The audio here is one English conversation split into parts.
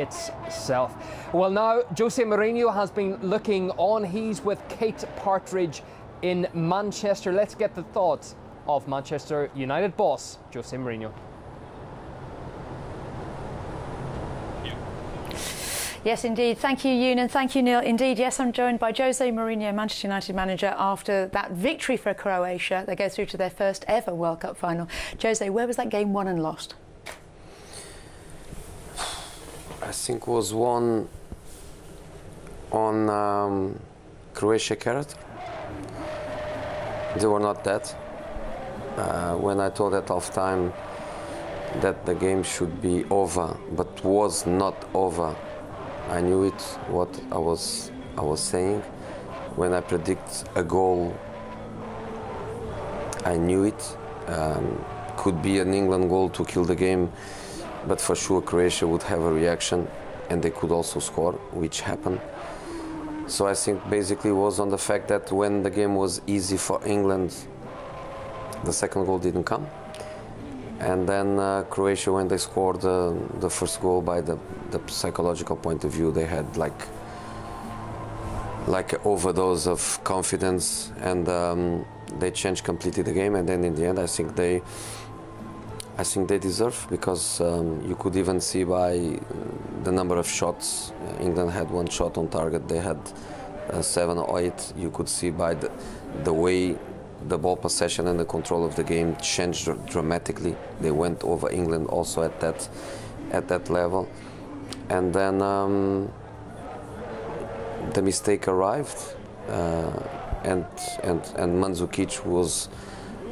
itself. Well, now Jose Mourinho has been looking on. He's with Kate Partridge in Manchester. Let's get the thoughts of Manchester United boss Jose Mourinho. Yes, indeed. Thank you, Yoon, and thank you, Neil. Indeed, yes, I'm joined by Jose Mourinho, Manchester United manager, after that victory for Croatia. They go through to their first ever World Cup final. Jose, where was that game won and lost? I think was won on Croatia character. They were not that. When I told at half time that the game should be over, but was not over, I knew it, what I was saying. When I predict a goal, I knew it. Could be an England goal to kill the game, but for sure Croatia would have a reaction and they could also score, which happened. So I think basically it was on the fact that when the game was easy for England, the second goal didn't come. And then Croatia, when they scored the first goal, by the psychological point of view, they had like an overdose of confidence, and they changed completely the game. And then in the end, I think they deserve, because you could even see by the number of shots. England had one shot on target, they had 7 or 8. You could see by the way the ball possession and the control of the game changed dramatically. They went over England also at that level. And then the mistake arrived, and Mandzukic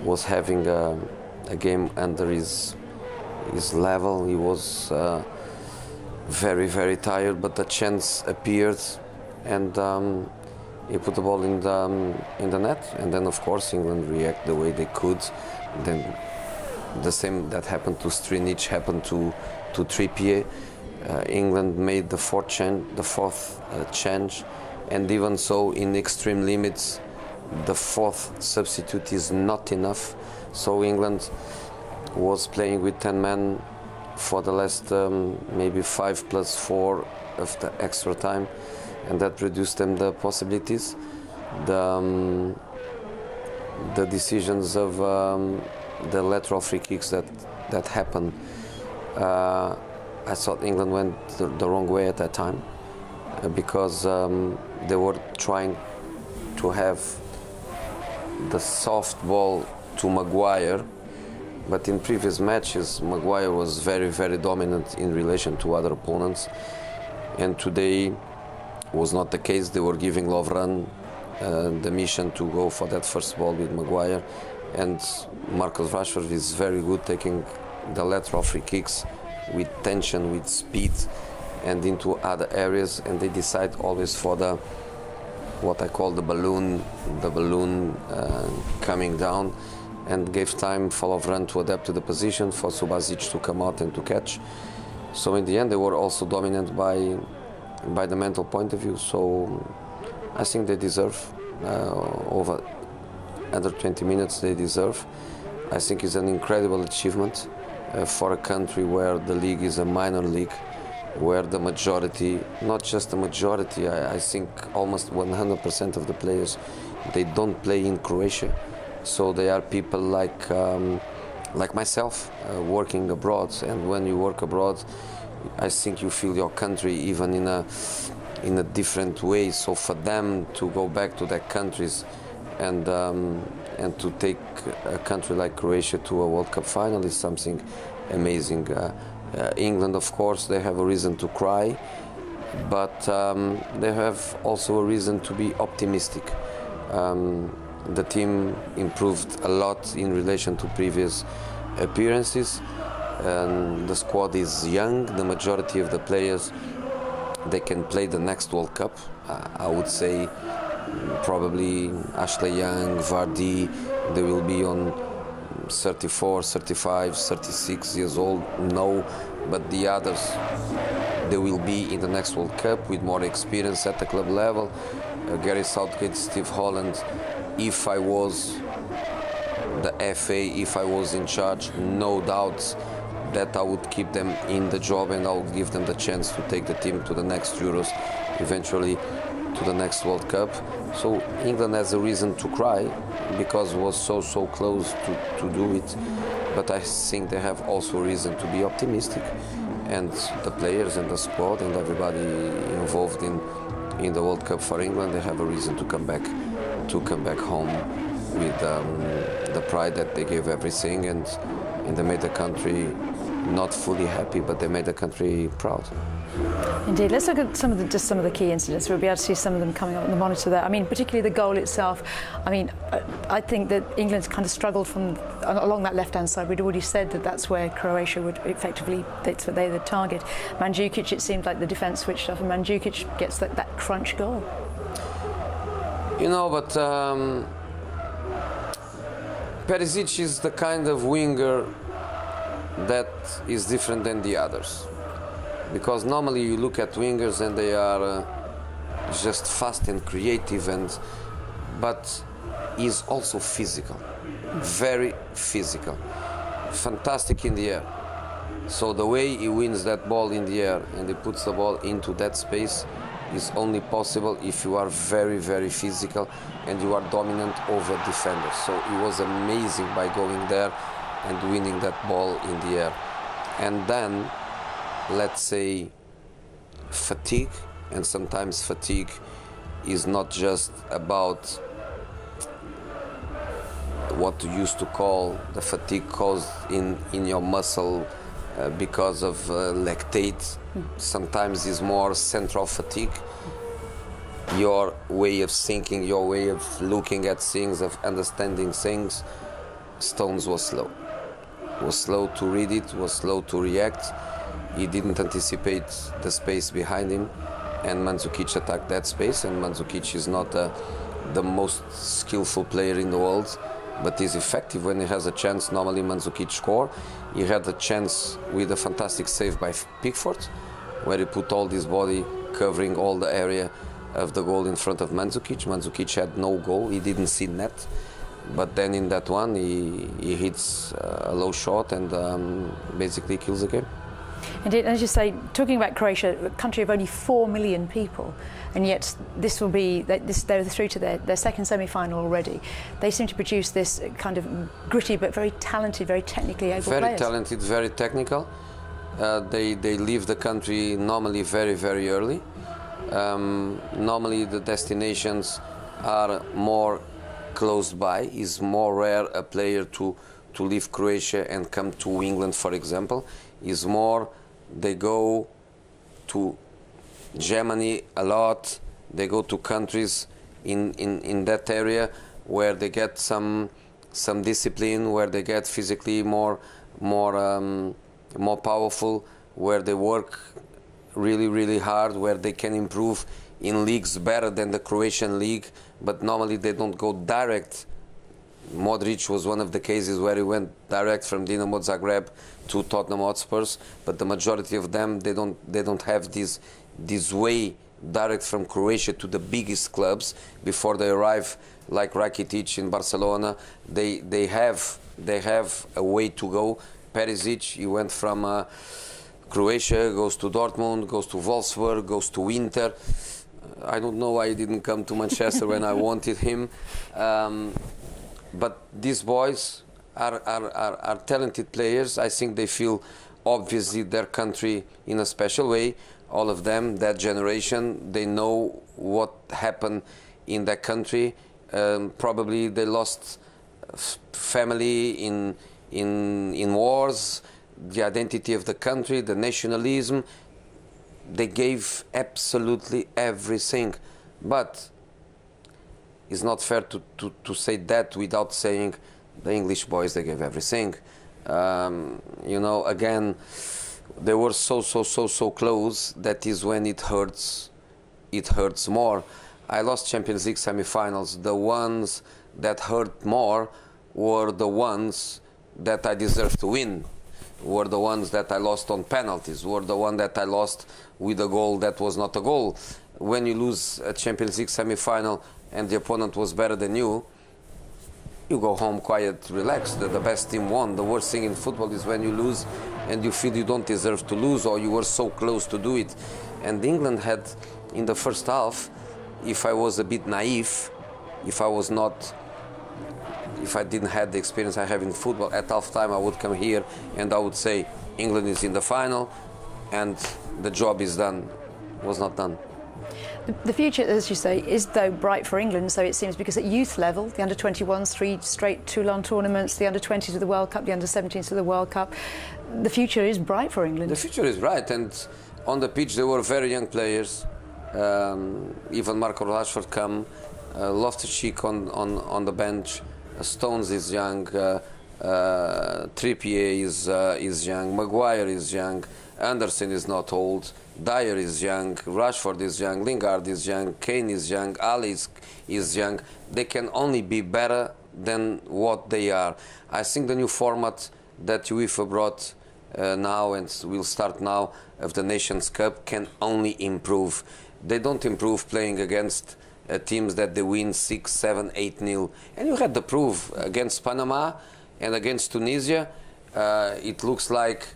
was having a game under his level. He was very, very tired, but the chance appeared, and he put the ball in the net. And then of course England react the way they could. Then the same that happened to Strinic happened to Trippier. England made the fourth change, and even so, in extreme limits, the fourth substitute is not enough. So England was playing with 10 men for the last maybe 5 plus 4 of the extra time, and that reduced them the possibilities. The decisions of the lateral free kicks that happened, I thought England went the wrong way at that time, because they were trying to have the soft ball to Maguire, but in previous matches Maguire was very, very dominant in relation to other opponents, and today was not the case. They were giving Lovren the mission to go for that first ball with Maguire, and Marcus Rashford is very good taking the lateral free kicks with tension, with speed, and into other areas, and they decide always for the what I call the balloon coming down, and gave time for Lovren to adapt to the position, for Subasic to come out and to catch. So in the end they were also dominant by the mental point of view. So I think they deserve over under 20 minutes. They deserve. I think it's an incredible achievement for a country where the league is a minor league, where the majority, not just the majority, I think almost 100% of the players, they don't play in Croatia. So they are people like myself, working abroad. And when you work abroad, I think you feel your country even in a different way. So for them to go back to their countries and to take a country like Croatia to a World Cup final is something amazing. England, of course, they have a reason to cry, but they have also a reason to be optimistic. The team improved a lot in relation to previous appearances, and the squad is young. The majority of the players, they can play the next World Cup. I would say probably Ashley Young, Vardy, they will be on 34, 35, 36 years old, no, but the others, they will be in the next World Cup with more experience at the club level. Gary Southgate, Steve Holland, if I was the FA, if I was in charge, no doubt that I would keep them in the job and I would give them the chance to take the team to the next Euros, eventually to the next World Cup. So England has a reason to cry because it was so close to do it. But I think they have also a reason to be optimistic. And the players and the squad and everybody involved in the World Cup for England, they have a reason to come back home with the pride that they gave everything, and they made the country not fully happy, but they made the country proud. Indeed. Let's look at just some of the key incidents. We'll be able to see some of them coming up on the monitor there. I mean, particularly the goal itself. I mean, I think that England's kind of struggled along that left-hand side. We'd already said that that's where Croatia would effectively, they're the target. Mandzukic, it seemed like the defence switched off, and Mandzukic gets that crunch goal. You know, but Perisic is the kind of winger that is different than the others. Because normally you look at wingers and they are just fast and creative, but he's also physical, very physical, fantastic in the air. So the way he wins that ball in the air and he puts the ball into that space is only possible if you are very, very physical and you are dominant over defenders. So he was amazing by going there and winning that ball in the air. And then, let's say, fatigue, and sometimes fatigue is not just about what you used to call the fatigue caused in your muscle because of lactate. Sometimes it's more central fatigue. Your way of thinking, your way of looking at things, of understanding things. Stones was slow. Was slow to read it, was slow to react. He didn't anticipate the space behind him, and Mandzukic attacked that space. And Mandzukic is not the most skillful player in the world, but he's effective when he has a chance. Normally Mandzukic score. He had a chance with a fantastic save by Pickford, where he put all his body covering all the area of the goal in front of Mandzukic. Mandzukic had no goal, he didn't see net. But then in that one, he hits a low shot and basically kills the game. Indeed, as you say, talking about Croatia, a country of only 4 million people, and yet this will be, they're through to their second semi-final already. They seem to produce this kind of gritty but very talented, very technically able players. Very talented, very technical. They leave the country normally very, very early. Normally the destinations are more close by. It's more rare a player to leave Croatia and come to England, for example. Is more, they go to Germany a lot, they go to countries in that area where they get some discipline, where they get physically more powerful, where they work really, really hard, where they can improve in leagues better than the Croatian league, but normally they don't go direct. Modric was one of the cases where he went direct from Dinamo Zagreb to Tottenham Hotspurs, but the majority of them, they don't have this way direct from Croatia to the biggest clubs before they arrive, like Rakitic in Barcelona. They have a way to go. Perisic, he went from Croatia, goes to Dortmund, goes to Wolfsburg, goes to Inter. I don't know why he didn't come to Manchester when I wanted him. But these boys are talented players. I think they feel obviously their country in a special way. All of them, that generation, they know what happened in that country. Probably they lost family in wars, the identity of the country, the nationalism. They gave absolutely everything. But it's not fair to say that without saying the English boys, they gave everything. You know, again, they were so close. That is when it hurts. It hurts more. I lost Champions League semi-finals. The ones that hurt more were the ones that I deserved to win. Were the ones that I lost on penalties. Were the one that I lost with a goal that was not a goal. When you lose a Champions League semi-final and the opponent was better than you, you go home quiet, relaxed. The best team won. The worst thing in football is when you lose and you feel you don't deserve to lose, or you were so close to do it. And England had, in the first half, if I was a bit naive, if I didn't have the experience I have in football, at half time I would come here and I would say, England is in the final and the job is done. It was not done. The future, as you say, is though bright for England, so it seems, because at youth level, the under-21s, 3 straight Toulon tournaments, the under-20s to the World Cup, the under-17s to the World Cup. The future is bright for England. The future is bright, and on the pitch there were very young players. Even Marco Rashford come, Loftus-Cheek on the bench, Stones is young, Trippier is young, Maguire is young, Anderson is not old, Dyer is young, Rashford is young, Lingard is young, Kane is young, Ali is young. They can only be better than what they are. I think the new format that UEFA brought now, and will start now, of the Nations Cup can only improve. They don't improve playing against teams that they win 6, 7, 8-0. And you had the proof against Panama and against Tunisia. It looks like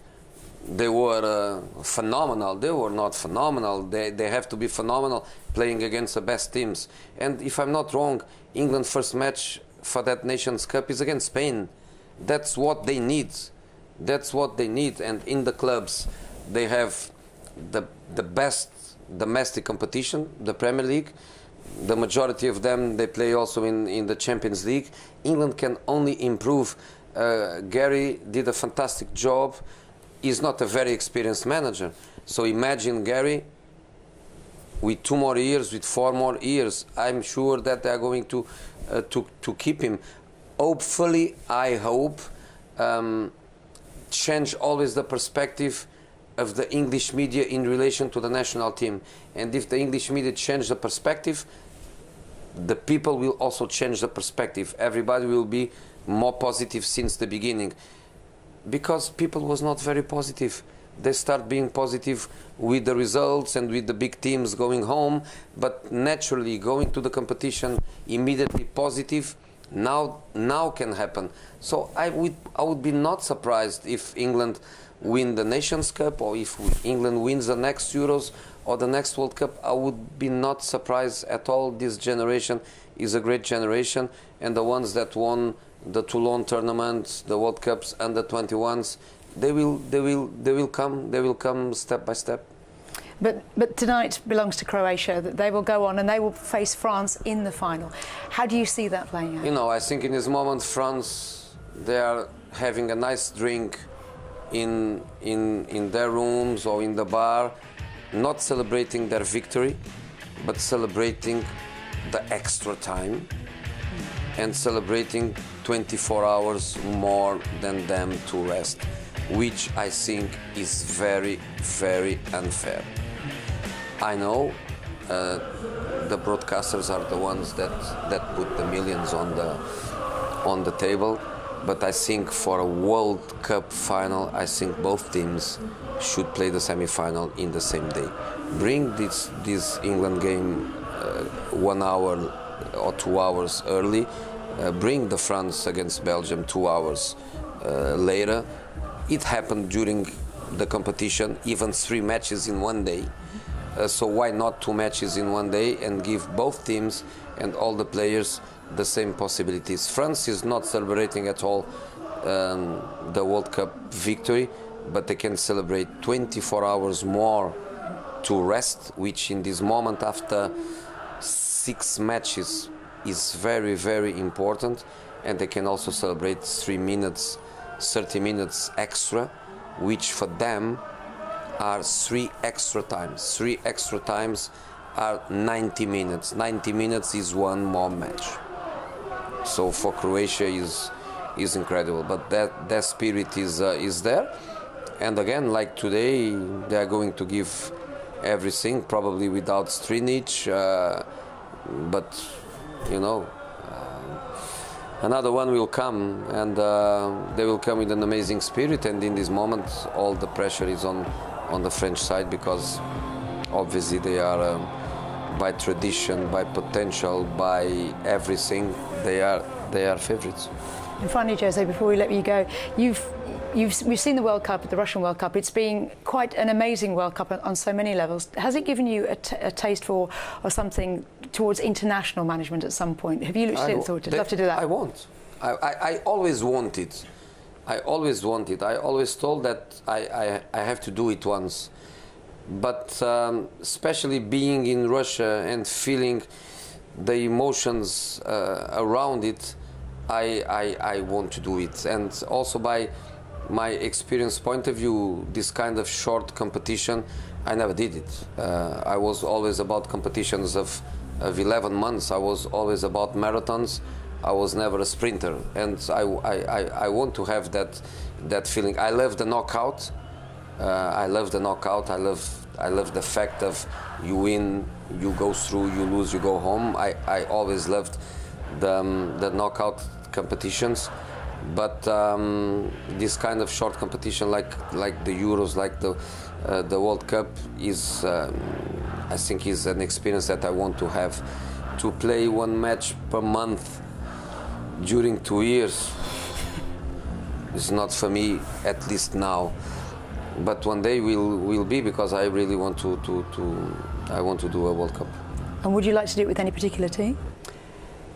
they were phenomenal. They were not phenomenal. They have to be phenomenal playing against the best teams. And if I'm not wrong, England's first match for that Nations Cup is against Spain. That's what they need. That's what they need. And in the clubs, they have the best domestic competition, the Premier League. The majority of them, they play also in the Champions League. England can only improve. Gary did a fantastic job. He's not a very experienced manager. So imagine Gary with 2 more years, with 4 more years. I'm sure that they are going to keep him. Hopefully, I hope, change always the perspective of the English media in relation to the national team. And if the English media change the perspective, the people will also change the perspective. Everybody will be more positive since the beginning. Because people was not very positive. They start being positive with the results and with the big teams going home, but naturally going to the competition immediately positive now can happen. So I would be not surprised if England win the Nations Cup, or if England wins the next Euros or the next World Cup. I would be not surprised at all. This generation is a great generation, and the ones that won the Toulon tournament, the World Cups, under 21s, they will come step by step. But tonight belongs to Croatia. They will go on and they will face France in the final. How do you see that playing out? You know, I think in this moment France, they are having a nice drink in their rooms or in the bar, not celebrating their victory, but celebrating the extra time and celebrating 24 hours more than them to rest, which I think is very, very unfair. I know the broadcasters are the ones that put the millions on the table, but I think for a World Cup final, I think both teams should play the semi-final in the same day. Bring this England game 1 hour or 2 hours early. Bring the France against Belgium 2 hours later. It happened during the competition, even 3 matches in one day. So why not 2 matches in one day and give both teams and all the players the same possibilities? France is not celebrating at all the World Cup victory, but they can celebrate 24 hours more to rest, which in this moment after 6 matches is very, very important. And they can also celebrate 3 minutes, 30 minutes extra, which for them are 3 extra times. 3 extra times are 90 minutes. 90 minutes is 1 more match. So for Croatia is incredible, but that spirit is there. And again, like today, they are going to give everything, probably without Strinic, but you know, another one will come, and they will come with an amazing spirit. And in this moment, all the pressure is on the French side, because obviously they are, by tradition, by potential, by everything, they are they are favourites. And finally, Jose, before we let you go, we've seen the World Cup, the Russian World Cup. It's been quite an amazing World Cup on so many levels. Has it given you a taste for or something towards international management at some point? Have you looked at it and thought, I'd love to do that? I want. I always wanted. I always wanted. I always told that I have to do it once. But especially being in Russia and feeling the emotions around it, I want to do it. And also by my experience point of view, this kind of short competition, I never did it. I was always about competitions of 11 months. I was always about marathons. I was never a sprinter, and I want to have that feeling. I love the knockout. I love the knockout. I love the fact of you win, you go through, you lose, you go home. I always loved the knockout competitions, but this kind of short competition like the Euros, like the World Cup is I think is an experience that I want to have. To play one match per month during 2 years is not for me, at least now. But one day will be, because I really want to do a World Cup. And would you like to do it with any particular team?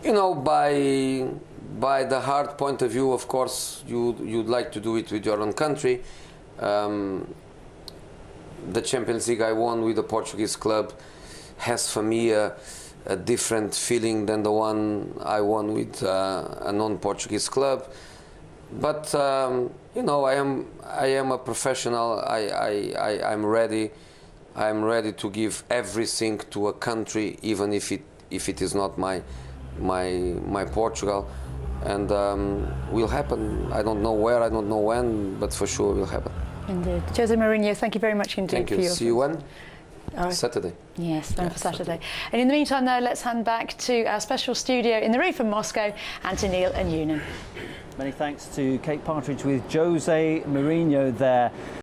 You know, by the hard point of view, of course, you'd like to do it with your own country. The Champions League I won with the Portuguese club has for me a different feeling than the one I won with a non-Portuguese club. But you know, I am a professional. I'm ready. I'm ready to give everything to a country, even if it is not my Portugal, and will happen. I don't know where, I don't know when, but for sure will happen. Indeed. Jose Mourinho, thank you very much indeed. Thank you. For your See you when? Saturday. Yes, for Saturday. And in the meantime, now let's hand back to our special studio in the roof in Moscow, and to Neil and Ewan. Many thanks to Kate Partridge with Jose Mourinho there.